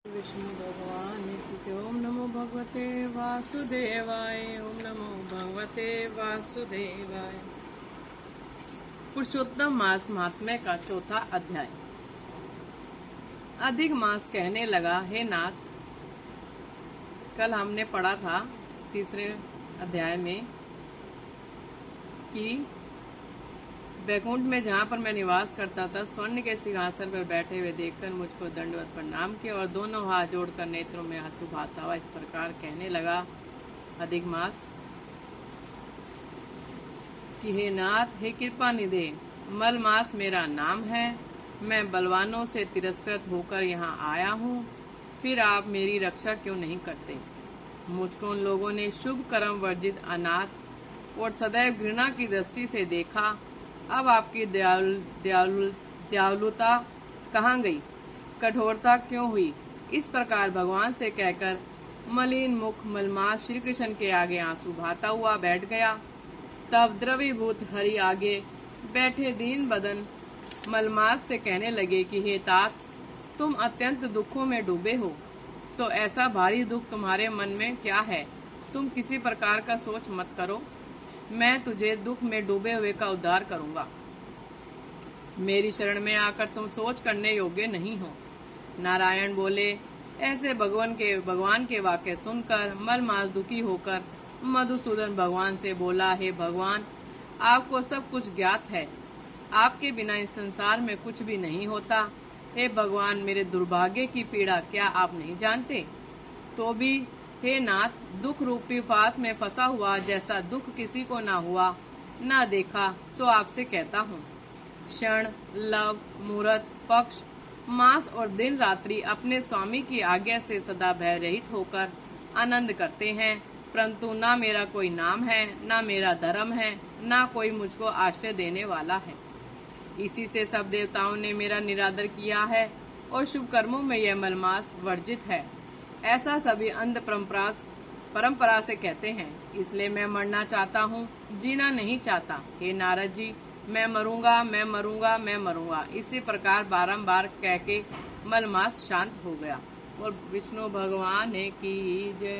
विष्णु भगवान की जय। ओम नमो भगवते वासुदेवाय। ओम नमो भगवते वासुदेवाय। पुरुषोत्तम मास महात्म्य का चौथा अध्याय। अधिक मास कहने लगा, हे नाथ, कल हमने पढ़ा था तीसरे अध्याय में कि बैकुंठ में जहाँ पर मैं निवास करता था, स्वर्ण के सिंहासन पर बैठे हुए देखकर मुझको दंडवत प्रणाम किया और दोनों हाथ जोड़कर नेत्रों में आंसू बहाता हुआ इस प्रकार कहने लगा, अधिक मास, कि हे नाथ, हे कृपा निधे, मलमास मेरा नाम है। मैं बलवानों से तिरस्कृत होकर यहाँ आया हूँ, फिर आप मेरी रक्षा क्यों नहीं करते? मुझको उन लोगों ने शुभ कर्म वर्जित, अनाथ और सदैव घृणा की दृष्टि से देखा। अब आपकी दयालुता कहाँ गई? कठोरता क्यों हुई? इस प्रकार भगवान से कहकर मलिन मुख मलमास श्री कृष्ण के आगे आंसू बहाता हुआ बैठ गया। तब द्रवीभूत हरि आगे बैठे दीन बदन मलमास से कहने लगे कि हे तात, तुम अत्यंत दुखों में डूबे हो, सो ऐसा भारी दुख तुम्हारे मन में क्या है? तुम किसी प्रकार का सोच मत करो, मैं तुझे दुख में डूबे हुए का उद्धार करूंगा। मेरी शरण में आकर तुम सोच करने योग्य नहीं हो। नारायण बोले। ऐसे भगवान के वाक्य सुनकर मलमास दुखी होकर मधुसूदन भगवान से बोला, हे भगवान, आपको सब कुछ ज्ञात है, आपके बिना इस संसार में कुछ भी नहीं होता। हे भगवान, मेरे दुर्भाग्य की पीड़ा क्या आप नहीं जानते? तो भी हे नाथ, दुख रूपी फांस में फंसा हुआ जैसा दुख किसी को ना हुआ ना देखा, सो आपसे कहता हूँ। क्षण, लव, मुहूर्त, पक्ष, मास और दिन रात्रि अपने स्वामी की आज्ञा से सदा भय रहित होकर आनंद करते हैं, परंतु ना मेरा कोई नाम है, ना मेरा धर्म है, ना कोई मुझको आश्रय देने वाला है। इसी से सब देवताओं ने मेरा निरादर किया है और शुभ कर्मों में यह मलमास वर्जित है, ऐसा सभी अंध परंपरा से कहते हैं। इसलिए मैं मरना चाहता हूँ, जीना नहीं चाहता। हे नारद जी, मैं मरूंगा, मैं मरूंगा, मैं मरूंगा, इसी प्रकार बारंबार कह के मलमास शांत हो गया। और विष्णु भगवान की जय।